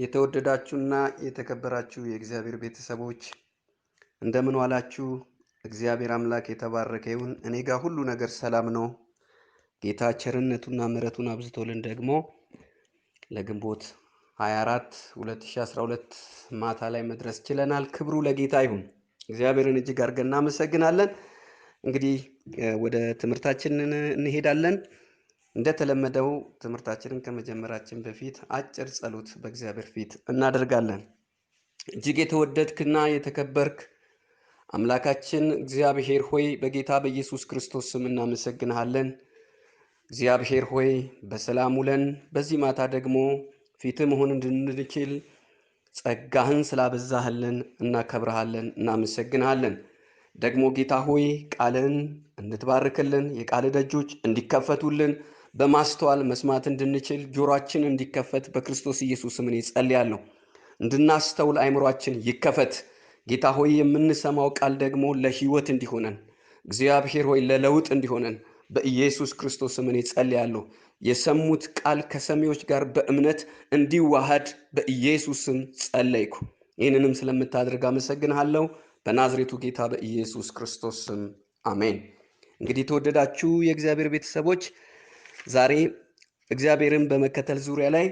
የተወደዳችሁና የተከበራችሁ የእግዚአብሔር ቤተሰቦች እንደምን ዋላችሁ? እግዚአብሔር አምላክ የተባረከ ይሁን። እኔ ጋር ሁሉ ነገር ሰላም ነው። ጌታ ቸርነቱና ምሕረቱን አብዝቶልን ደግሞ ለግንቦት 24 2012 ማታ ላይ መድረስ ችለናል። ክብሩ ለጌታ ይሁን። እግዚአብሔርን እጅግ አድርገን እናመሰግናለን። እንግዲህ ወደ ትምህርታችን እንሄዳለን። እንደተለመደው ትምህርታችንን ከመጀመራችን በፊት አጭር ጸሎት በእግዚአብሔር ፊት እናደርጋለን። እጅግ የተወደድክና የተከበርክ አምላካችን እግዚአብሔር ሆይ በጌታ በኢየሱስ ክርስቶስ ስም እናመሰግንሃለን። እግዚአብሔር ሆይ በሰላም ውለን በዚህ ማታ ደግሞ ፊትህ መሆን እንድንችል ጸጋህን ስላበዛህልን እናከብረሃለን፣ እናመሰግንሃለን። ደግሞ ጌታ ሆይ ቃልን እንድትባርክልን የቃል ደጆች እንዲከፈቱልን በማስተዋል መስማት እንድንችል ጆሮአችን እንዲከፈት በክርስቶስ ኢየሱስ ስም ጸልያለሁ። እንድናስተውል አይምሮአችን ይከፈት። ጌታ ሆይ የምንሰማው ቃል ደግሞ ለሕይወት እንዲሆነን እግዚአብሔር ሆይ ለለውጥ እንዲሆነን በኢየሱስ ክርስቶስ ስም ጸልያለሁ። የሰሙት ቃል ከሰሚዎች ጋር በእምነት እንዲዋሃድ በኢየሱስ ስም ጸለይኩ። ይህንንም ስለምታደርግ አመሰግንሃለሁ። በናዝሬቱ ጌታ በኢየሱስ ክርስቶስ ስም አሜን። እንግዲህ ተወደዳችሁ የእግዚአብሔር ቤተሰቦች ዛሬ እግዚአብሔርን በመከተል ዙሪያ ላይ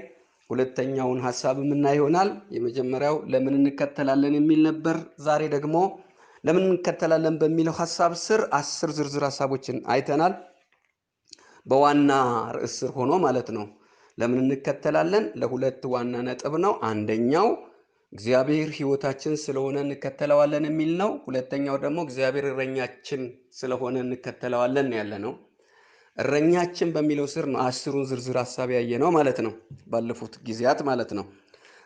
ሁለተኛውን ሐሳብ የምናይ ይሆናል። የመጀመሪያው ለምን እንከተላለን የሚል ነበር። ዛሬ ደግሞ ለምን እንከተላለን በሚለው ሐሳብ ስር 10 ዝርዝር ሐሳቦችን አይተናል። በዋና ርዕስ ስር ሆኖ ማለት ነው። ለምን እንከተላለን ለሁለት ዋና ነጥብ ነው። አንደኛው እግዚአብሔር ሕይወታችን ስለሆነ እንከተለዋለን የሚል ነው። ሁለተኛው ደግሞ እግዚአብሔር እረኛችን ስለሆነ እንከተለዋለን ያለ ነው። እረኛችን በሚለው ስር ነው 10ሩን ዝርዝር ሐሳብ ያየ ነው ማለት ነው፣ ባለፉት ጊዜያት ማለት ነው።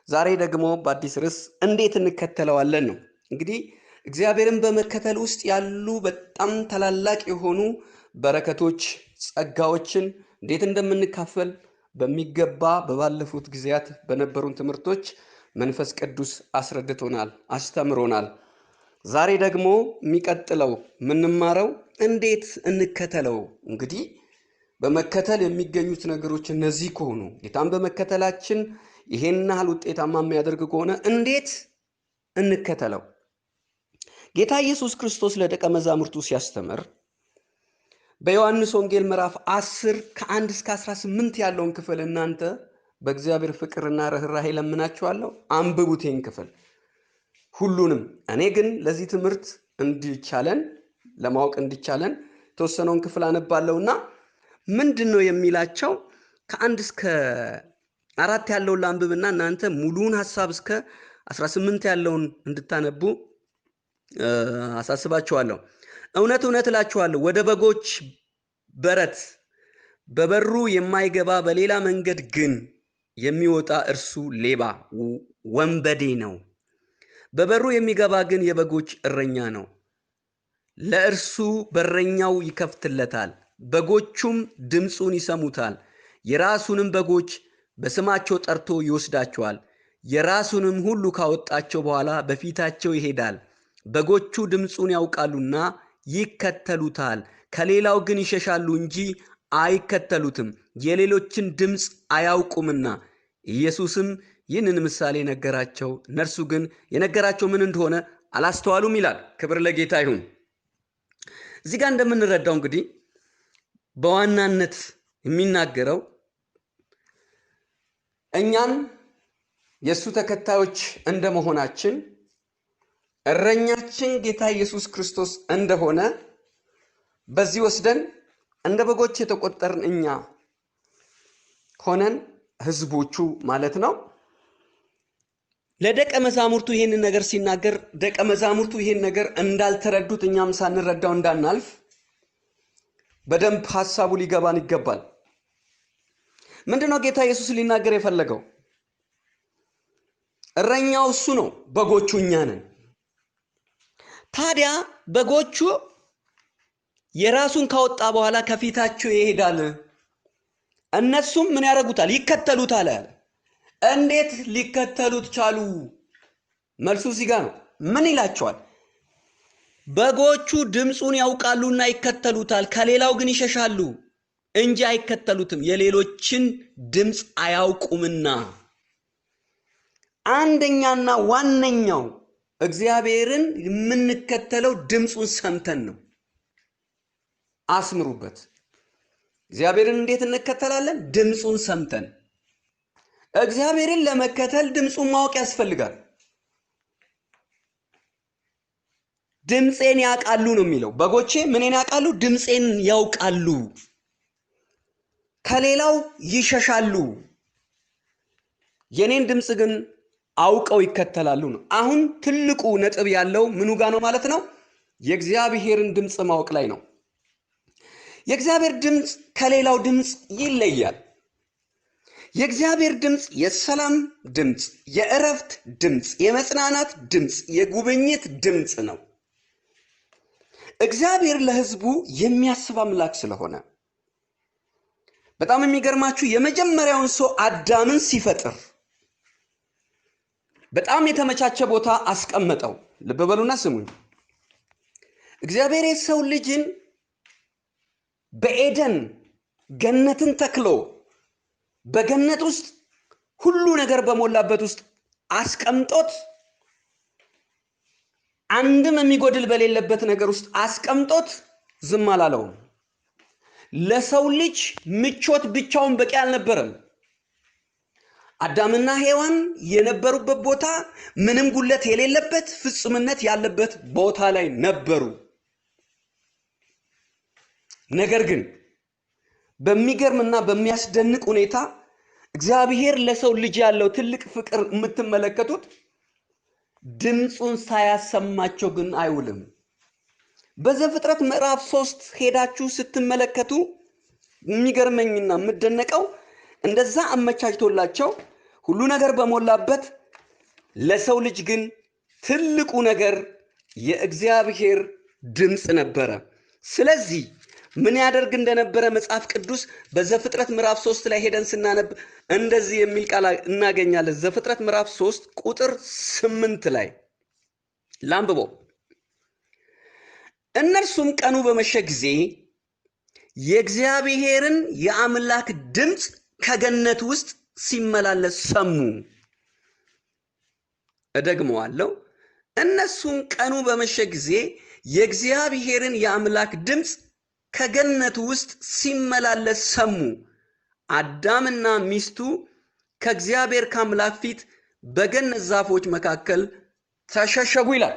ዛሬ ደግሞ በአዲስ ርዕስ እንዴት እንከተለዋለን ነው። እንግዲህ እግዚአብሔርን በመከተል ውስጥ ያሉ በጣም ታላላቅ የሆኑ በረከቶች፣ ጸጋዎችን እንዴት እንደምንካፈል በሚገባ በባለፉት ጊዜያት በነበሩን ትምህርቶች መንፈስ ቅዱስ አስረድቶናል፣ አስተምሮናል። ዛሬ ደግሞ የሚቀጥለው የምንማረው እንዴት እንከተለው። እንግዲህ በመከተል የሚገኙት ነገሮች እነዚህ ከሆኑ ጌታን በመከተላችን ይሄን ያህል ውጤታማ የሚያደርግ ከሆነ እንዴት እንከተለው? ጌታ ኢየሱስ ክርስቶስ ለደቀ መዛሙርቱ ሲያስተምር በዮሐንስ ወንጌል ምዕራፍ 10 ከ1 እስከ 18 ያለውን ክፍል እናንተ በእግዚአብሔር ፍቅርና ርኅራኄ ለምናችኋለሁ አንብቡት ይህን ክፍል ሁሉንም። እኔ ግን ለዚህ ትምህርት እንዲቻለን ለማወቅ እንዲቻለን የተወሰነውን ክፍል አነባለሁና ምንድን ነው የሚላቸው? ከ1 እስከ 4 ያለውን ላንብብና እናንተ ሙሉውን ሐሳብ እስከ 18 ያለውን እንድታነቡ አሳስባችኋለሁ። እውነት እውነት እላችኋለሁ ወደ በጎች በረት በበሩ የማይገባ በሌላ መንገድ ግን የሚወጣ እርሱ ሌባ ወንበዴ ነው። በበሩ የሚገባ ግን የበጎች እረኛ ነው። ለእርሱ በረኛው ይከፍትለታል፣ በጎቹም ድምፁን ይሰሙታል። የራሱንም በጎች በስማቸው ጠርቶ ይወስዳቸዋል። የራሱንም ሁሉ ካወጣቸው በኋላ በፊታቸው ይሄዳል። በጎቹ ድምፁን ያውቃሉና ይከተሉታል። ከሌላው ግን ይሸሻሉ እንጂ አይከተሉትም፣ የሌሎችን ድምፅ አያውቁምና። ኢየሱስም ይህንን ምሳሌ ነገራቸው፣ እነርሱ ግን የነገራቸው ምን እንደሆነ አላስተዋሉም ይላል። ክብር ለጌታ ይሁን። እዚህ ጋር እንደምንረዳው እንግዲህ በዋናነት የሚናገረው እኛን የእሱ ተከታዮች እንደመሆናችን እረኛችን ጌታ ኢየሱስ ክርስቶስ እንደሆነ በዚህ ወስደን እንደ በጎች የተቆጠርን እኛ ሆነን ህዝቦቹ ማለት ነው ለደቀ መዛሙርቱ ይሄንን ነገር ሲናገር ደቀ መዛሙርቱ ይሄን ነገር እንዳልተረዱት እኛም ሳንረዳው እንዳናልፍ በደንብ ሐሳቡ ሊገባን ይገባል። ምንድነው ጌታ ኢየሱስ ሊናገር የፈለገው? እረኛው እሱ ነው፣ በጎቹ እኛ ነን። ታዲያ በጎቹ የራሱን ካወጣ በኋላ ከፊታቸው ይሄዳል፣ እነሱም ምን ያደርጉታል? ይከተሉታል። እንዴት ሊከተሉት ቻሉ? መልሱ እዚህ ጋር ነው። ምን ይላቸዋል? በጎቹ ድምፁን ያውቃሉና ይከተሉታል፣ ከሌላው ግን ይሸሻሉ እንጂ አይከተሉትም፣ የሌሎችን ድምፅ አያውቁምና። አንደኛና ዋነኛው እግዚአብሔርን የምንከተለው ድምጹን ሰምተን ነው። አስምሩበት። እግዚአብሔርን እንዴት እንከተላለን? ድምጹን ሰምተን። እግዚአብሔርን ለመከተል ድምጹን ማወቅ ያስፈልጋል። ድምጼን ያውቃሉ ነው የሚለው። በጎቼ ምንን ያውቃሉ? ድምጼን ያውቃሉ፣ ከሌላው ይሸሻሉ፣ የኔን ድምጽ ግን አውቀው ይከተላሉ ነው። አሁን ትልቁ ነጥብ ያለው ምኑ ጋር ነው ማለት ነው? የእግዚአብሔርን ድምጽ ማወቅ ላይ ነው። የእግዚአብሔር ድምጽ ከሌላው ድምጽ ይለያል። የእግዚአብሔር ድምጽ የሰላም ድምጽ፣ የእረፍት ድምጽ፣ የመጽናናት ድምጽ፣ የጉብኝት ድምጽ ነው። እግዚአብሔር ለሕዝቡ የሚያስብ አምላክ ስለሆነ በጣም የሚገርማችሁ የመጀመሪያውን ሰው አዳምን ሲፈጥር በጣም የተመቻቸ ቦታ አስቀመጠው። ልብ በሉና ስሙኝ። እግዚአብሔር የሰው ልጅን በኤደን ገነትን ተክሎ በገነት ውስጥ ሁሉ ነገር በሞላበት ውስጥ አስቀምጦት አንድም የሚጎድል በሌለበት ነገር ውስጥ አስቀምጦት ዝም አላለውም። ለሰው ልጅ ምቾት ብቻውን በቂ አልነበረም። አዳምና ሔዋን የነበሩበት ቦታ ምንም ጉለት የሌለበት ፍጹምነት ያለበት ቦታ ላይ ነበሩ። ነገር ግን በሚገርምና በሚያስደንቅ ሁኔታ እግዚአብሔር ለሰው ልጅ ያለው ትልቅ ፍቅር የምትመለከቱት ድምጹን ሳያሰማቸው ግን አይውልም። በዘፍጥረት ምዕራፍ 3 ሄዳችሁ ስትመለከቱ የሚገርመኝና የምደነቀው እንደዛ አመቻችቶላቸው ሁሉ ነገር በሞላበት ለሰው ልጅ ግን ትልቁ ነገር የእግዚአብሔር ድምጽ ነበረ። ስለዚህ ምን ያደርግ እንደነበረ መጽሐፍ ቅዱስ በዘፍጥረት ምዕራፍ 3 ላይ ሄደን ስናነብ እንደዚህ የሚል ቃል እናገኛለን። ዘፍጥረት ምዕራፍ 3 ቁጥር 8 ላይ ላንብበው። እነርሱም ቀኑ በመሸ ጊዜ የእግዚአብሔርን የአምላክ ድምጽ ከገነት ውስጥ ሲመላለስ ሰሙ። እደግመዋለሁ። እነሱም ቀኑ በመሸ ጊዜ የእግዚአብሔርን የአምላክ ድምጽ ከገነት ውስጥ ሲመላለስ ሰሙ። አዳምና ሚስቱ ከእግዚአብሔር ከአምላክ ፊት በገነት ዛፎች መካከል ተሸሸጉ ይላል።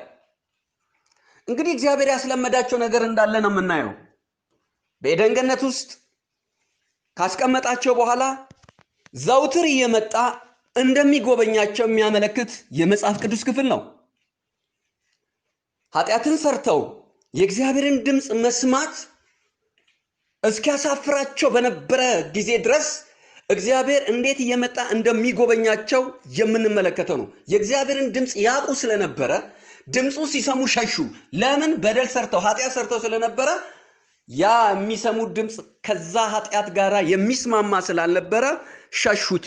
እንግዲህ እግዚአብሔር ያስለመዳቸው ነገር እንዳለ ነው የምናየው። በኤደን ገነት ውስጥ ካስቀመጣቸው በኋላ ዘውትር እየመጣ እንደሚጎበኛቸው የሚያመለክት የመጽሐፍ ቅዱስ ክፍል ነው። ኃጢአትን ሰርተው የእግዚአብሔርን ድምጽ መስማት እስኪያሳፍራቸው በነበረ ጊዜ ድረስ እግዚአብሔር እንዴት እየመጣ እንደሚጎበኛቸው የምንመለከተው ነው። የእግዚአብሔርን ድምጽ ያውቁ ስለነበረ ድምጹ ሲሰሙ ሸሹ። ለምን? በደል ሰርተው ኃጢአት ሰርተው ስለነበረ ያ የሚሰሙት ድምጽ ከዛ ኃጢአት ጋር የሚስማማ ስላልነበረ ሸሹት።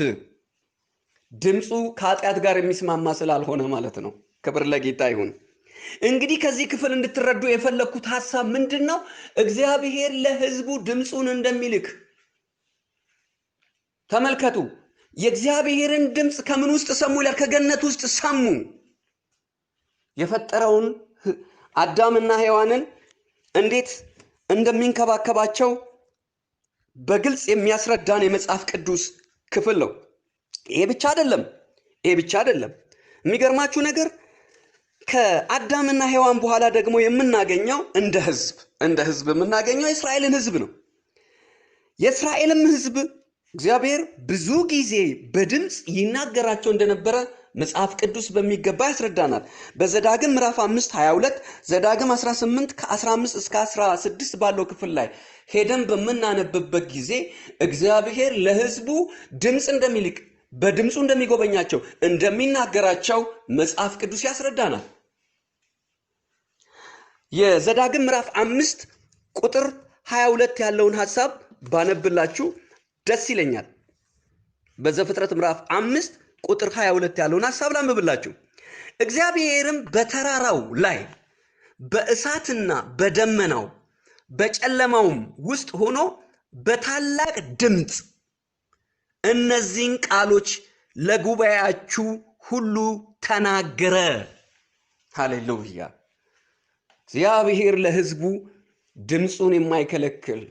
ድምጹ ከኃጢአት ጋር የሚስማማ ስላልሆነ ማለት ነው። ክብር ለጌታ ይሁን። እንግዲህ ከዚህ ክፍል እንድትረዱ የፈለኩት ሐሳብ ምንድነው? እግዚአብሔር ለሕዝቡ ድምጹን እንደሚልክ ተመልከቱ። የእግዚአብሔርን ድምጽ ከምን ውስጥ ሰሙ ይላል? ከገነት ውስጥ ሰሙ። የፈጠረውን አዳምና ሔዋንን እንዴት እንደሚንከባከባቸው በግልጽ የሚያስረዳን የመጽሐፍ ቅዱስ ክፍል ነው። ይሄ ብቻ አይደለም። የሚገርማችሁ ነገር ከአዳምና ሔዋን በኋላ ደግሞ የምናገኘው እንደ ህዝብ የምናገኘው የእስራኤልን ህዝብ ነው። የእስራኤልም ህዝብ እግዚአብሔር ብዙ ጊዜ በድምጽ ይናገራቸው እንደነበረ መጽሐፍ ቅዱስ በሚገባ ያስረዳናል። በዘዳግም ምዕራፍ 5:22 ዘዳግም 18 ከ15 እስከ 16 ባለው ክፍል ላይ ሄደን በምናነብበት ጊዜ እግዚአብሔር ለህዝቡ ድምጽ እንደሚልክ በድምጹ እንደሚጎበኛቸው እንደሚናገራቸው መጽሐፍ ቅዱስ ያስረዳናል። የዘዳግም ምዕራፍ 5 ቁጥር 22 ያለውን ሐሳብ ባነብላችሁ ደስ ይለኛል። በዘፍጥረት ምዕራፍ 5 ቁጥር 22 ያለውን ሐሳብ ላንብብላችሁ። እግዚአብሔርም በተራራው ላይ በእሳትና በደመናው በጨለማውም ውስጥ ሆኖ በታላቅ ድምጽ እነዚህን ቃሎች ለጉባኤያችሁ ሁሉ ተናገረ። ሃሌሉያ! እግዚአብሔር ለሕዝቡ ድምፁን የማይከለክል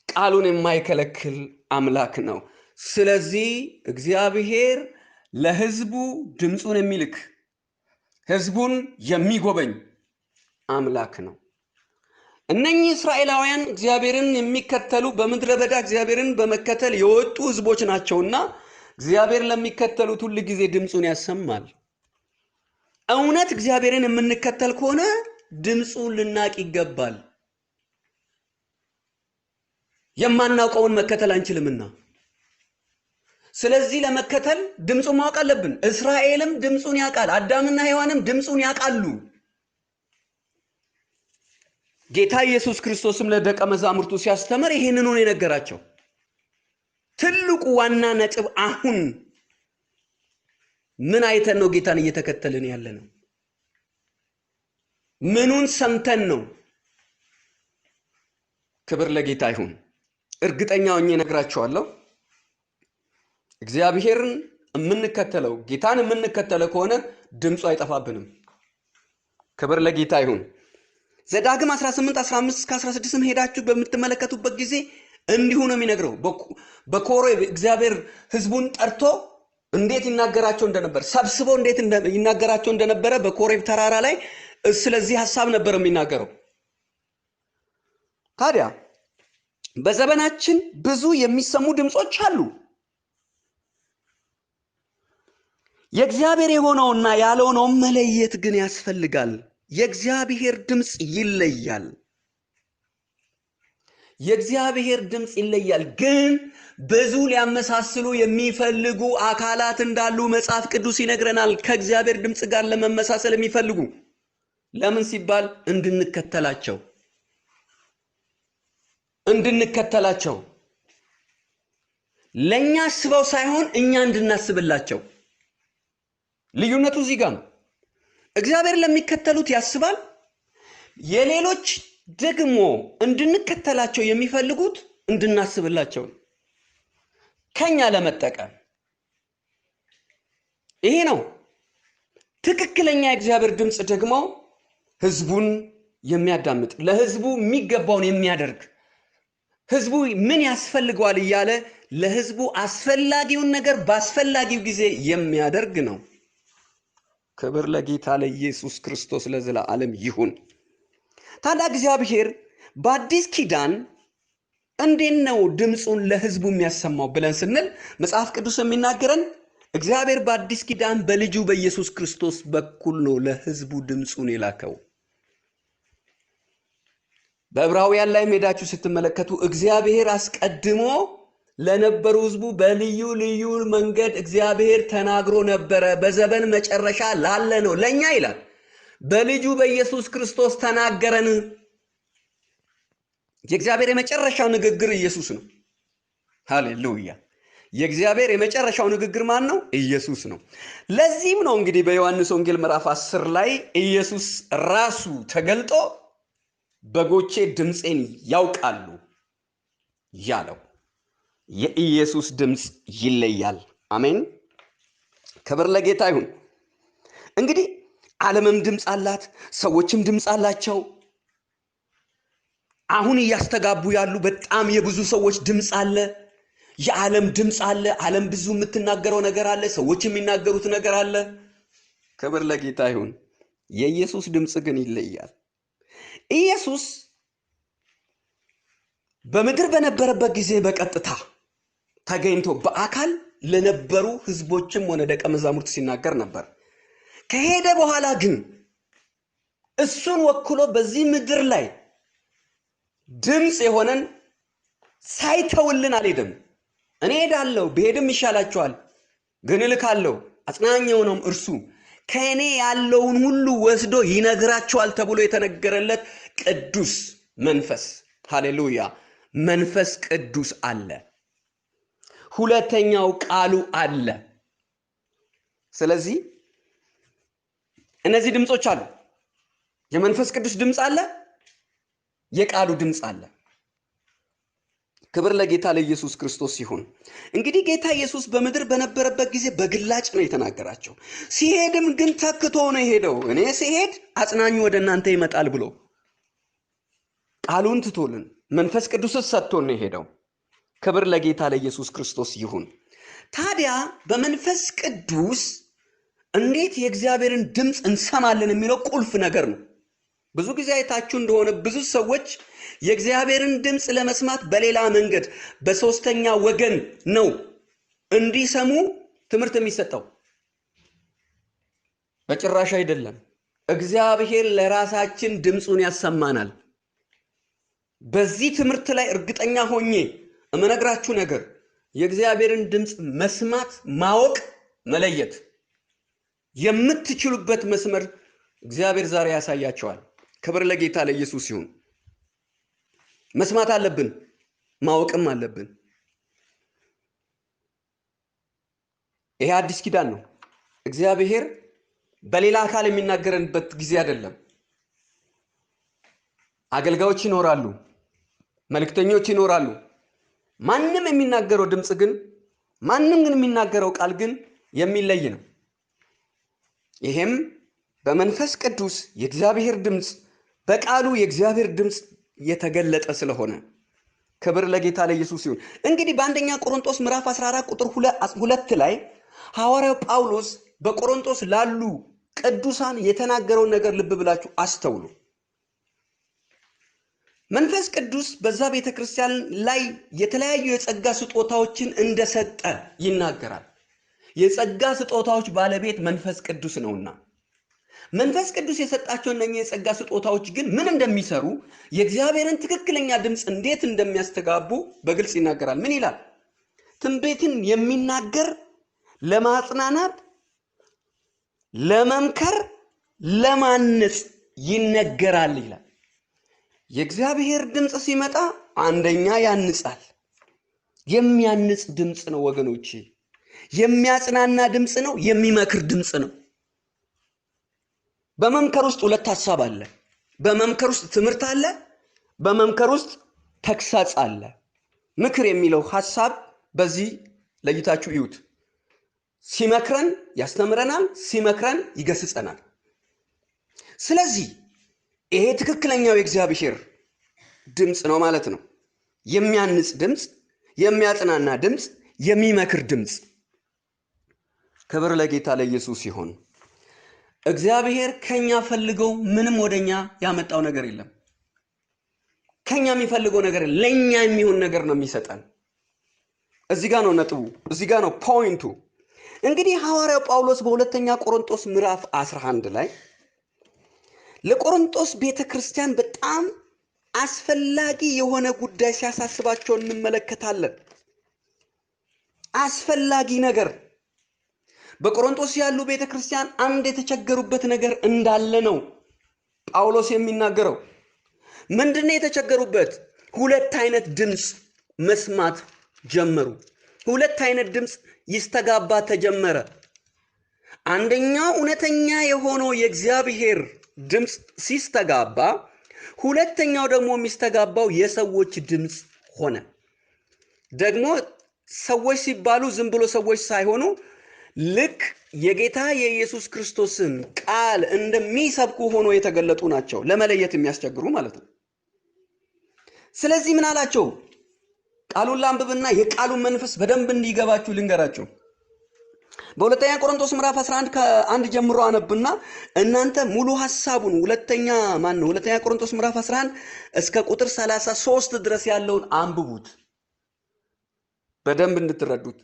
ቃሉን የማይከለክል አምላክ ነው። ስለዚህ እግዚአብሔር ለሕዝቡ ድምፁን የሚልክ ሕዝቡን የሚጎበኝ አምላክ ነው። እነኚህ እስራኤላውያን እግዚአብሔርን የሚከተሉ በምድረ በዳ እግዚአብሔርን በመከተል የወጡ ሕዝቦች ናቸውና እግዚአብሔር ለሚከተሉት ሁል ጊዜ ድምፁን ያሰማል። እውነት እግዚአብሔርን የምንከተል ከሆነ ድምፁን ልናቅ ይገባል። የማናውቀውን መከተል አንችልምና ስለዚህ ለመከተል ድምፁን ማወቅ አለብን። እስራኤልም ድምፁን ያውቃል። አዳምና ሔዋንም ድምፁን ያውቃሉ። ጌታ ኢየሱስ ክርስቶስም ለደቀ መዛሙርቱ ሲያስተምር ይሄንን ነው የነገራቸው። ትልቁ ዋና ነጥብ አሁን ምን አይተን ነው ጌታን እየተከተልን ያለነው? ምኑን ሰምተን ነው? ክብር ለጌታ ይሁን። እርግጠኛ ሆኜ እነግራቸዋለሁ። እግዚአብሔርን የምንከተለው ጌታን የምንከተለው ከሆነ ድምፁ አይጠፋብንም። ክብር ለጌታ ይሁን። ዘዳግም 18:15-16 ሄዳችሁ በምትመለከቱበት ጊዜ እንዲሁ ነው የሚነግረው። በኮሬብ እግዚአብሔር ሕዝቡን ጠርቶ እንዴት ይናገራቸው እንደነበር ሰብስቦ እንዴት ይናገራቸው እንደነበረ በኮሬብ ተራራ ላይ ስለዚህ ሐሳብ ነበር የሚናገረው። ታዲያ በዘመናችን ብዙ የሚሰሙ ድምጾች አሉ። የእግዚአብሔር የሆነውና ያልሆነውን መለየት ግን ያስፈልጋል። የእግዚአብሔር ድምጽ ይለያል። የእግዚአብሔር ድምጽ ይለያል። ግን ብዙ ሊያመሳስሉ የሚፈልጉ አካላት እንዳሉ መጽሐፍ ቅዱስ ይነግረናል። ከእግዚአብሔር ድምጽ ጋር ለመመሳሰል የሚፈልጉ ለምን ሲባል እንድንከተላቸው ለኛ አስበው ሳይሆን እኛ እንድናስብላቸው። ልዩነቱ እዚህ ጋር ነው። እግዚአብሔር ለሚከተሉት ያስባል። የሌሎች ደግሞ እንድንከተላቸው የሚፈልጉት እንድናስብላቸው ከኛ ለመጠቀም። ይሄ ነው ትክክለኛ የእግዚአብሔር ድምጽ። ደግሞ ሕዝቡን የሚያዳምጥ ለሕዝቡ የሚገባውን የሚያደርግ ሕዝቡ ምን ያስፈልገዋል እያለ ለሕዝቡ አስፈላጊውን ነገር በአስፈላጊው ጊዜ የሚያደርግ ነው። ክብር ለጌታ ለኢየሱስ ክርስቶስ ለዘላለም ይሁን። ታዲያ እግዚአብሔር በአዲስ ኪዳን እንዴት ነው ድምፁን ለሕዝቡ የሚያሰማው ብለን ስንል መጽሐፍ ቅዱስ የሚናገረን እግዚአብሔር በአዲስ ኪዳን በልጁ በኢየሱስ ክርስቶስ በኩል ነው ለሕዝቡ ድምፁን የላከው። በዕብራውያን ላይ ሄዳችሁ ስትመለከቱ እግዚአብሔር አስቀድሞ ለነበሩ ሕዝቡ በልዩ ልዩ መንገድ እግዚአብሔር ተናግሮ ነበረ። በዘመን መጨረሻ ላለ ነው ለኛ ይላል በልጁ በኢየሱስ ክርስቶስ ተናገረን። የእግዚአብሔር የመጨረሻው ንግግር ኢየሱስ ነው። ሃሌሉያ! የእግዚአብሔር የመጨረሻው ንግግር ማን ነው? ኢየሱስ ነው። ለዚህም ነው እንግዲህ በዮሐንስ ወንጌል ምዕራፍ 10 ላይ ኢየሱስ ራሱ ተገልጦ በጎቼ ድምፄን ያውቃሉ ያለው። የኢየሱስ ድምፅ ይለያል። አሜን። ክብር ለጌታ ይሁን። እንግዲህ ዓለምም ድምፅ አላት፣ ሰዎችም ድምፅ አላቸው። አሁን እያስተጋቡ ያሉ በጣም የብዙ ሰዎች ድምፅ አለ። የዓለም ድምፅ አለ። ዓለም ብዙ የምትናገረው ነገር አለ። ሰዎች የሚናገሩት ነገር አለ። ክብር ለጌታ ይሁን። የኢየሱስ ድምፅ ግን ይለያል። ኢየሱስ በምድር በነበረበት ጊዜ በቀጥታ ተገኝቶ በአካል ለነበሩ ሕዝቦችም ሆነ ደቀ መዛሙርት ሲናገር ነበር። ከሄደ በኋላ ግን እሱን ወክሎ በዚህ ምድር ላይ ድምፅ የሆነን ሳይተውልን አልሄድም። እኔ ሄዳለሁ፣ ብሄድም ይሻላችኋል፣ ግን እልካለሁ፣ አጽናኝ የሆነውም እርሱ ከእኔ ያለውን ሁሉ ወስዶ ይነግራችኋል ተብሎ የተነገረለት ቅዱስ መንፈስ፣ ሃሌሉያ፣ መንፈስ ቅዱስ አለ። ሁለተኛው ቃሉ አለ። ስለዚህ እነዚህ ድምጾች አሉ። የመንፈስ ቅዱስ ድምፅ አለ፣ የቃሉ ድምፅ አለ። ክብር ለጌታ ለኢየሱስ ክርስቶስ ይሁን። እንግዲህ ጌታ ኢየሱስ በምድር በነበረበት ጊዜ በግላጭ ነው የተናገራቸው። ሲሄድም ግን ተክቶ ነው የሄደው። እኔ ሲሄድ አጽናኙ ወደ እናንተ ይመጣል ብሎ ቃሉን ትቶልን መንፈስ ቅዱስ ሰጥቶን ነው የሄደው። ክብር ለጌታ ለኢየሱስ ክርስቶስ ይሁን። ታዲያ በመንፈስ ቅዱስ እንዴት የእግዚአብሔርን ድምፅ እንሰማለን የሚለው ቁልፍ ነገር ነው። ብዙ ጊዜ አይታችሁ እንደሆነ ብዙ ሰዎች የእግዚአብሔርን ድምፅ ለመስማት በሌላ መንገድ በሶስተኛ ወገን ነው እንዲሰሙ ትምህርት የሚሰጠው። በጭራሽ አይደለም። እግዚአብሔር ለራሳችን ድምፁን ያሰማናል። በዚህ ትምህርት ላይ እርግጠኛ ሆኜ እመነግራችሁ ነገር የእግዚአብሔርን ድምፅ መስማት፣ ማወቅ፣ መለየት የምትችሉበት መስመር እግዚአብሔር ዛሬ ያሳያቸዋል። ክብር ለጌታ ለኢየሱስ ይሁን። መስማት አለብን፣ ማወቅም አለብን። ይሄ አዲስ ኪዳን ነው። እግዚአብሔር በሌላ አካል የሚናገረንበት ጊዜ አይደለም። አገልጋዮች ይኖራሉ፣ መልእክተኞች ይኖራሉ። ማንም የሚናገረው ድምፅ ግን ማንም የሚናገረው ቃል ግን የሚለይ ነው። ይሄም በመንፈስ ቅዱስ የእግዚአብሔር ድምፅ በቃሉ የእግዚአብሔር ድምፅ የተገለጠ ስለሆነ ክብር ለጌታ ለኢየሱስ ይሁን። እንግዲህ በአንደኛ ቆሮንቶስ ምዕራፍ 14 ቁጥር 2 ላይ ሐዋርያው ጳውሎስ በቆሮንቶስ ላሉ ቅዱሳን የተናገረውን ነገር ልብ ብላችሁ አስተውሉ። መንፈስ ቅዱስ በዛ ቤተክርስቲያን ላይ የተለያዩ የጸጋ ስጦታዎችን እንደሰጠ ይናገራል። የጸጋ ስጦታዎች ባለቤት መንፈስ ቅዱስ ነውና መንፈስ ቅዱስ የሰጣቸው እነኚህ የጸጋ ስጦታዎች ግን ምን እንደሚሰሩ የእግዚአብሔርን ትክክለኛ ድምፅ እንዴት እንደሚያስተጋቡ በግልጽ ይናገራል። ምን ይላል? ትንቢትን የሚናገር ለማጽናናት፣ ለመምከር፣ ለማነጽ ይነገራል ይላል። የእግዚአብሔር ድምፅ ሲመጣ አንደኛ ያንጻል። የሚያንጽ ድምፅ ነው ወገኖቼ። የሚያጽናና ድምፅ ነው። የሚመክር ድምፅ ነው። በመምከር ውስጥ ሁለት ሐሳብ አለ። በመምከር ውስጥ ትምህርት አለ። በመምከር ውስጥ ተግሳጽ አለ። ምክር የሚለው ሐሳብ በዚህ ለይታችሁ እዩት። ሲመክረን ያስተምረናል፣ ሲመክረን ይገስጸናል። ስለዚህ ይሄ ትክክለኛው የእግዚአብሔር ድምፅ ነው ማለት ነው። የሚያንጽ ድምፅ፣ የሚያጽናና ድምፅ፣ የሚመክር ድምፅ። ክብር ለጌታ ለኢየሱስ ይሁን። እግዚአብሔር ከኛ ፈልገው ምንም ወደኛ ያመጣው ነገር የለም። ከኛ የሚፈልገው ነገር ለኛ የሚሆን ነገር ነው የሚሰጠን። እዚህ ጋር ነው ነጥቡ፣ እዚህ ጋር ነው ፖይንቱ። እንግዲህ ሐዋርያው ጳውሎስ በሁለተኛ ቆሮንቶስ ምዕራፍ 11 ላይ ለቆሮንቶስ ቤተክርስቲያን በጣም አስፈላጊ የሆነ ጉዳይ ሲያሳስባቸው እንመለከታለን። አስፈላጊ ነገር በቆሮንቶስ ያሉ ቤተክርስቲያን አንድ የተቸገሩበት ነገር እንዳለ ነው ጳውሎስ የሚናገረው። ምንድነው የተቸገሩበት? ሁለት አይነት ድምፅ መስማት ጀመሩ። ሁለት አይነት ድምፅ ይስተጋባ ተጀመረ። አንደኛው እውነተኛ የሆነው የእግዚአብሔር ድምፅ ሲስተጋባ፣ ሁለተኛው ደግሞ የሚስተጋባው የሰዎች ድምፅ ሆነ። ደግሞ ሰዎች ሲባሉ ዝም ብሎ ሰዎች ሳይሆኑ ልክ የጌታ የኢየሱስ ክርስቶስን ቃል እንደሚሰብኩ ሆኖ የተገለጡ ናቸው። ለመለየት የሚያስቸግሩ ማለት ነው። ስለዚህ ምን አላቸው? ቃሉን ላንብብና የቃሉን መንፈስ በደንብ እንዲገባችሁ ልንገራችሁ። በሁለተኛ ቆሮንቶስ ምዕራፍ 11 ከ1 ጀምሮ አነብና እናንተ ሙሉ ሐሳቡን ሁለተኛ ቆሮንቶስ ምዕራፍ 11 እስከ ቁጥር 33 ድረስ ያለውን አንብቡት በደንብ እንድትረዱት።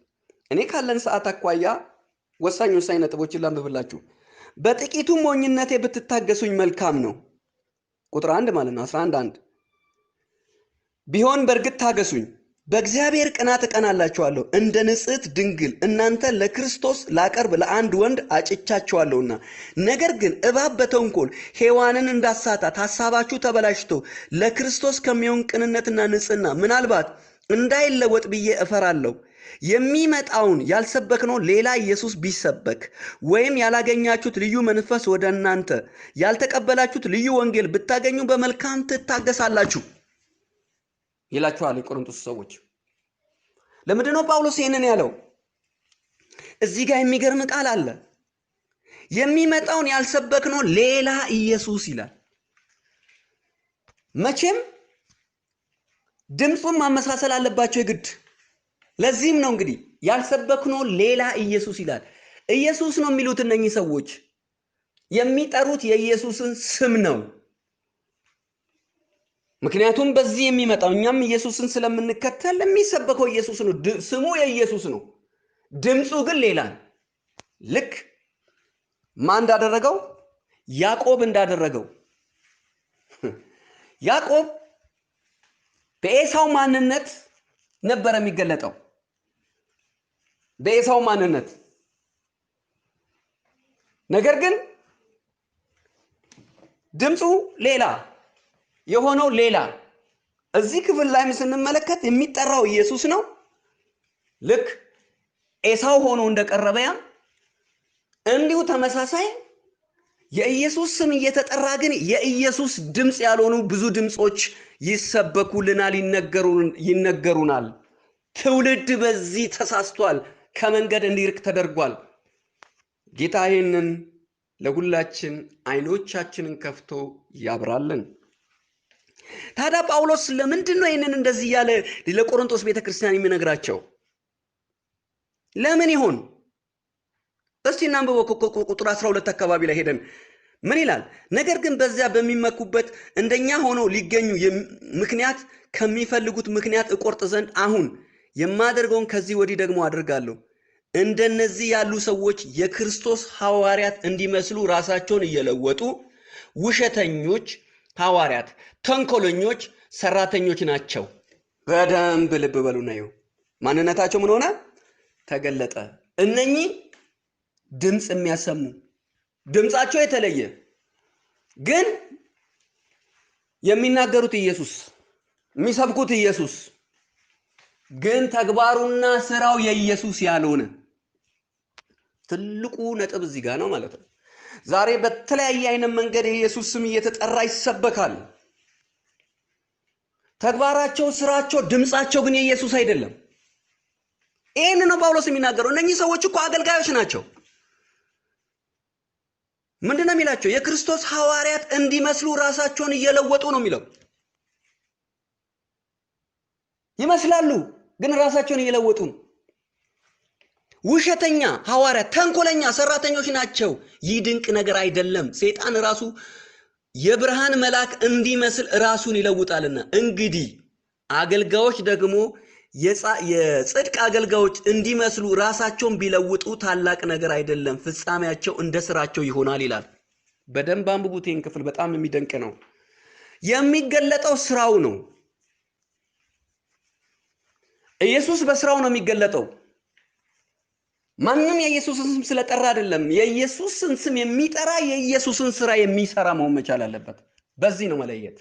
እኔ ካለን ሰዓት አኳያ ወሳኝ ነጥቦችን ላንብብላችሁ። በጥቂቱ ሞኝነቴ ብትታገሱኝ መልካም ነው። ቁጥር 1 ማለት ነው 11 ቢሆን በእርግጥ ታገሱኝ፣ በእግዚአብሔር ቅናት እቀናላችኋለሁ። እንደ ንጽሕት ድንግል እናንተ ለክርስቶስ ላቀርብ ለአንድ ወንድ አጭቻችኋለሁና። ነገር ግን እባብ በተንኮል ሔዋንን እንዳሳታት ሐሳባችሁ ተበላሽቶ ለክርስቶስ ከሚሆን ቅንነትና ንጽሕና ምናልባት እንዳይለወጥ ብዬ እፈራለሁ። የሚመጣውን ያልሰበክነው ሌላ ኢየሱስ ቢሰበክ ወይም ያላገኛችሁት ልዩ መንፈስ ወደ እናንተ ያልተቀበላችሁት ልዩ ወንጌል ብታገኙ በመልካም ትታገሳላችሁ። ይላቸዋል የቆሮንቶስ ሰዎች። ለምንድን ነው ጳውሎስ ይህንን ያለው? እዚህ ጋር የሚገርም ቃል አለ። የሚመጣውን ያልሰበክነው ሌላ ኢየሱስ ይላል። መቼም ድምፁን ማመሳሰል አለባቸው የግድ። ለዚህም ነው እንግዲህ ያልሰበክነው ሌላ ኢየሱስ ይላል። ኢየሱስ ነው የሚሉት እነኚህ ሰዎች የሚጠሩት የኢየሱስን ስም ነው። ምክንያቱም በዚህ የሚመጣው እኛም ኢየሱስን ስለምንከተል የሚሰበከው ኢየሱስ ነው። ስሙ የኢየሱስ ነው፣ ድምፁ ግን ሌላ ነው። ልክ ማን እንዳደረገው? ያዕቆብ እንዳደረገው። ያዕቆብ በኤሳው ማንነት ነበር የሚገለጠው፣ በኤሳው ማንነት። ነገር ግን ድምፁ ሌላ የሆነው ሌላ። እዚህ ክፍል ላይ ስንመለከት የሚጠራው ኢየሱስ ነው። ልክ ኤሳው ሆኖ እንደቀረበ ያ እንዲሁ ተመሳሳይ የኢየሱስ ስም እየተጠራ ግን የኢየሱስ ድምፅ ያልሆኑ ብዙ ድምጾች ይሰበኩልናል፣ ይነገሩናል። ትውልድ በዚህ ተሳስቷል፣ ከመንገድ እንዲርቅ ተደርጓል። ጌታ ይህንን ለሁላችን አይኖቻችንን ከፍቶ ያብራልን። ታዲያ ጳውሎስ ለምንድን ነው ይህንን እንደዚህ ያለ ለቆሮንቶስ ቤተክርስቲያን የሚነግራቸው? ለምን ይሆን? እስቲ እናንብበው። ቁጥር 12 አካባቢ ላይ ሄደን ምን ይላል? ነገር ግን በዚያ በሚመኩበት እንደኛ ሆኖ ሊገኙ ምክንያት ከሚፈልጉት ምክንያት እቆርጥ ዘንድ አሁን የማደርገውን ከዚህ ወዲህ ደግሞ አድርጋለሁ። እንደነዚህ ያሉ ሰዎች የክርስቶስ ሐዋርያት እንዲመስሉ ራሳቸውን እየለወጡ ውሸተኞች ሐዋርያት፣ ተንኮለኞች ሰራተኞች ናቸው። በደንብ ልብ በሉና ይኸው ማንነታቸው ምን ሆነ? ተገለጠ። እነኚህ ድምፅ የሚያሰሙ ድምፃቸው የተለየ ግን የሚናገሩት ኢየሱስ፣ የሚሰብኩት ኢየሱስ ግን ተግባሩና ስራው የኢየሱስ ያልሆነ ትልቁ ነጥብ እዚህ ጋር ነው ማለት ነው። ዛሬ በተለያየ አይነት መንገድ የኢየሱስ ስም እየተጠራ ይሰበካል። ተግባራቸው፣ ስራቸው፣ ድምፃቸው ግን የኢየሱስ አይደለም። ይህን ነው ጳውሎስ የሚናገረው። እነኚህ ሰዎች እኮ አገልጋዮች ናቸው። ምንድን ነው የሚላቸው? የክርስቶስ ሐዋርያት እንዲመስሉ ራሳቸውን እየለወጡ ነው የሚለው። ይመስላሉ ግን ራሳቸውን እየለወጡ ነው። ውሸተኛ ሐዋርያት፣ ተንኮለኛ ሰራተኞች ናቸው። ይህ ድንቅ ነገር አይደለም። ሰይጣን ራሱ የብርሃን መልአክ እንዲመስል ራሱን ይለውጣልና፣ እንግዲህ አገልጋዮች ደግሞ የጽድቅ አገልጋዮች እንዲመስሉ ራሳቸውን ቢለውጡ ታላቅ ነገር አይደለም፣ ፍጻሜያቸው እንደ ስራቸው ይሆናል ይላል። በደንብ አንብቡት ይህን ክፍል፣ በጣም የሚደንቅ ነው። የሚገለጠው ስራው ነው። ኢየሱስ በስራው ነው የሚገለጠው። ማንም የኢየሱስን ስም ስለጠራ አይደለም። የኢየሱስን ስም የሚጠራ የኢየሱስን ስራ የሚሰራ መሆን መቻል አለበት። በዚህ ነው መለየት።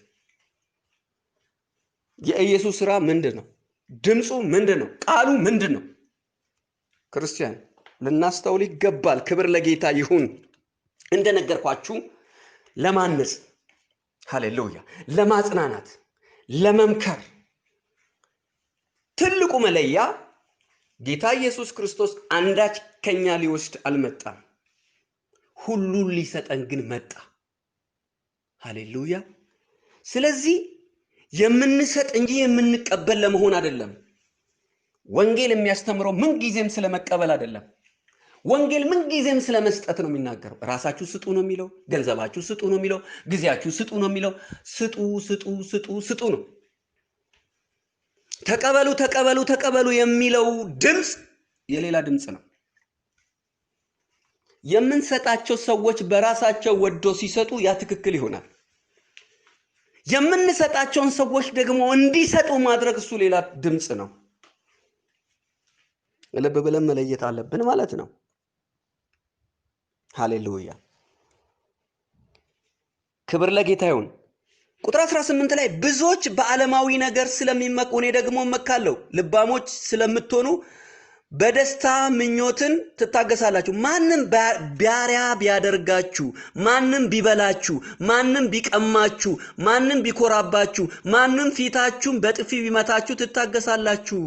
የኢየሱስ ስራ ምንድን ነው? ድምፁ ምንድን ነው? ቃሉ ምንድን ነው? ክርስቲያን ልናስተውል ይገባል። ክብር ለጌታ ይሁን። እንደነገርኳችሁ ለማነጽ፣ ሃሌሉያ፣ ለማጽናናት፣ ለመምከር ትልቁ መለያ ጌታ ኢየሱስ ክርስቶስ አንዳች ከኛ ሊወስድ አልመጣም፣ ሁሉን ሊሰጠን ግን መጣ። ሃሌሉያ። ስለዚህ የምንሰጥ እንጂ የምንቀበል ለመሆን አይደለም። ወንጌል የሚያስተምረው ምን ጊዜም ስለመቀበል አይደለም። ወንጌል ምን ጊዜም ስለመስጠት ነው የሚናገረው። ራሳችሁ ስጡ ነው የሚለው፣ ገንዘባችሁ ስጡ ነው የሚለው፣ ጊዜያችሁ ስጡ ነው የሚለው። ስጡ ስጡ ስጡ ስጡ ነው። ተቀበሉ ተቀበሉ ተቀበሉ የሚለው ድምፅ የሌላ ድምፅ ነው። የምንሰጣቸው ሰዎች በራሳቸው ወዶ ሲሰጡ ያ ትክክል ይሆናል። የምንሰጣቸውን ሰዎች ደግሞ እንዲሰጡ ማድረግ እሱ ሌላ ድምፅ ነው። ልብ ብለን መለየት አለብን ማለት ነው። ሃሌሉያ፣ ክብር ለጌታ ይሁን። ቁጥር 18 ላይ ብዙዎች በዓለማዊ ነገር ስለሚመኩ እኔ ደግሞ እመካለሁ። ልባሞች ስለምትሆኑ በደስታ ምኞትን ትታገሳላችሁ። ማንም ባሪያ ቢያደርጋችሁ፣ ማንም ቢበላችሁ፣ ማንም ቢቀማችሁ፣ ማንም ቢኮራባችሁ፣ ማንም ፊታችሁን በጥፊ ቢመታችሁ ትታገሳላችሁ።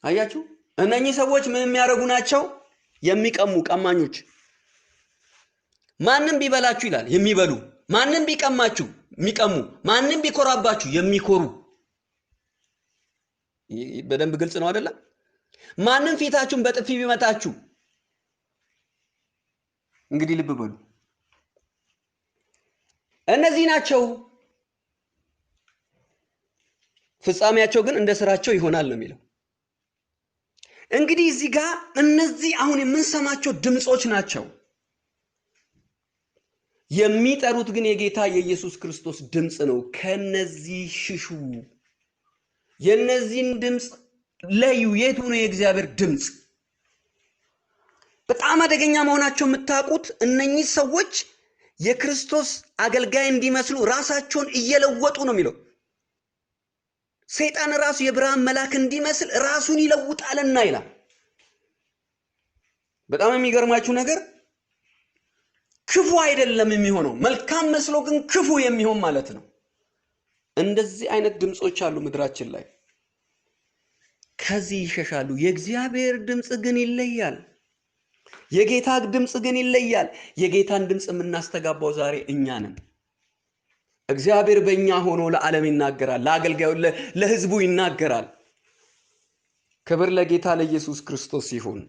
አያችሁ? እነኚህ ሰዎች ምን የሚያደርጉ ናቸው? የሚቀሙ ቀማኞች። ማንም ቢበላችሁ ይላል የሚበሉ፣ ማንም ቢቀማችሁ የሚቀሙ፣ ማንም ቢኮራባችሁ የሚኮሩ። በደንብ ግልጽ ነው አይደለ? ማንም ፊታችሁን በጥፊ ቢመታችሁ፣ እንግዲህ ልብ በሉ፣ እነዚህ ናቸው። ፍጻሜያቸው ግን እንደ ስራቸው ይሆናል ነው የሚለው። እንግዲህ እዚህ ጋር እነዚህ አሁን የምንሰማቸው ድምጾች ናቸው። የሚጠሩት ግን የጌታ የኢየሱስ ክርስቶስ ድምጽ ነው። ከነዚህ ሽሹ። የነዚህን ድምጽ ለዩ። የቱ ነው የእግዚአብሔር ድምጽ? በጣም አደገኛ መሆናቸው የምታውቁት እነኚህ ሰዎች የክርስቶስ አገልጋይ እንዲመስሉ ራሳቸውን እየለወጡ ነው የሚለው። ሰይጣን ራሱ የብርሃን መልአክ እንዲመስል ራሱን ይለውጣልና ይላል። በጣም የሚገርማችሁ ነገር ክፉ አይደለም የሚሆነው፣ መልካም መስሎ ግን ክፉ የሚሆን ማለት ነው። እንደዚህ አይነት ድምጾች አሉ ምድራችን ላይ። ከዚህ ይሸሻሉ። የእግዚአብሔር ድምጽ ግን ይለያል። የጌታ ድምጽ ግን ይለያል። የጌታን ድምጽ የምናስተጋባው ዛሬ እኛ ነን። እግዚአብሔር በእኛ ሆኖ ለዓለም ይናገራል፣ ለአገልጋዩ ለሕዝቡ ይናገራል። ክብር ለጌታ ለኢየሱስ ክርስቶስ ይሁን።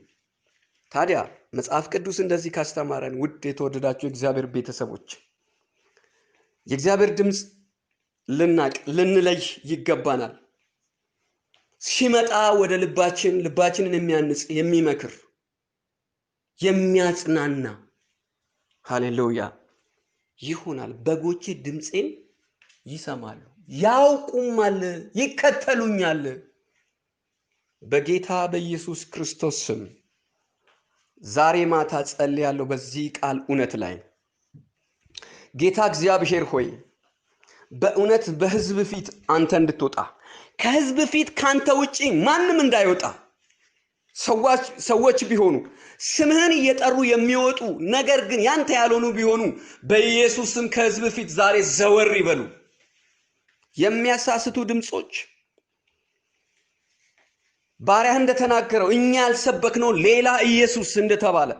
ታዲያ መጽሐፍ ቅዱስ እንደዚህ ካስተማረን ውድ የተወደዳችሁ የእግዚአብሔር ቤተሰቦች የእግዚአብሔር ድምጽ ልናቅ ልንለይ ይገባናል። ሲመጣ ወደ ልባችንን የሚያንጽ የሚመክር የሚያጽናና ሃሌሉያ ይሆናል። በጎቼ ድምፄን ይሰማሉ፣ ያውቁማል፣ ይከተሉኛል። በጌታ በኢየሱስ ክርስቶስ ስም ዛሬ ማታ ጸልያለሁ በዚህ ቃል እውነት ላይ። ጌታ እግዚአብሔር ሆይ በእውነት በሕዝብ ፊት አንተ እንድትወጣ፣ ከሕዝብ ፊት ካንተ ውጪ ማንም እንዳይወጣ፣ ሰዎች ቢሆኑ ስምህን እየጠሩ የሚወጡ ነገር ግን ያንተ ያልሆኑ ቢሆኑ በኢየሱስ ስም ከሕዝብ ፊት ዛሬ ዘወር ይበሉ። የሚያሳስቱ ድምጾች ባሪያህ እንደተናገረው እኛ ያልሰበክነው ሌላ ኢየሱስ እንደተባለ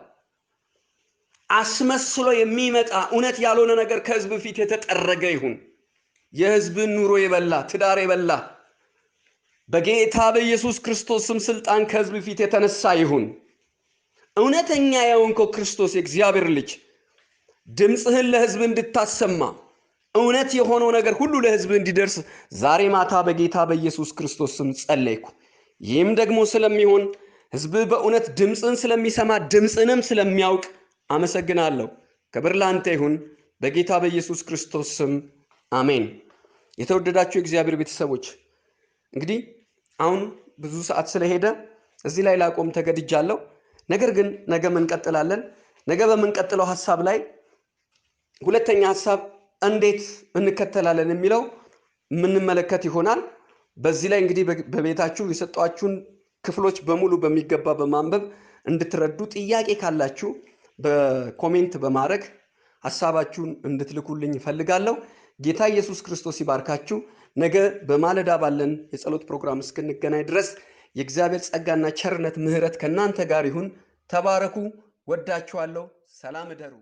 አስመስሎ የሚመጣ እውነት ያልሆነ ነገር ከሕዝብ ፊት የተጠረገ ይሁን። የሕዝብን ኑሮ የበላ ትዳር የበላ በጌታ በኢየሱስ ክርስቶስ ስም ስልጣን ከሕዝብ ፊት የተነሳ ይሁን። እውነተኛ የሆንከው ክርስቶስ የእግዚአብሔር ልጅ ድምፅህን ለሕዝብ እንድታሰማ እውነት የሆነው ነገር ሁሉ ለሕዝብ እንዲደርስ ዛሬ ማታ በጌታ በኢየሱስ ክርስቶስ ስም ጸለይኩ። ይህም ደግሞ ስለሚሆን ሕዝብ በእውነት ድምፅን ስለሚሰማ ድምፅንም ስለሚያውቅ አመሰግናለሁ። ክብር ላንተ ይሁን በጌታ በኢየሱስ ክርስቶስ ስም አሜን። የተወደዳችሁ የእግዚአብሔር ቤተሰቦች እንግዲህ አሁን ብዙ ሰዓት ስለሄደ እዚህ ላይ ላቆም ተገድጃለሁ። ነገር ግን ነገ እንቀጥላለን። ነገ በምንቀጥለው ሐሳብ ላይ ሁለተኛ ሐሳብ እንዴት እንከተላለን የሚለው የምንመለከት ይሆናል። በዚህ ላይ እንግዲህ በቤታችሁ የሰጧችሁን ክፍሎች በሙሉ በሚገባ በማንበብ እንድትረዱ፣ ጥያቄ ካላችሁ በኮሜንት በማድረግ ሐሳባችሁን እንድትልኩልኝ እፈልጋለሁ። ጌታ ኢየሱስ ክርስቶስ ይባርካችሁ። ነገ በማለዳ ባለን የጸሎት ፕሮግራም እስክንገናኝ ድረስ የእግዚአብሔር ጸጋና ቸርነት ምሕረት ከእናንተ ጋር ይሁን። ተባረኩ። ወዳችኋለሁ። ሰላም እደሩ።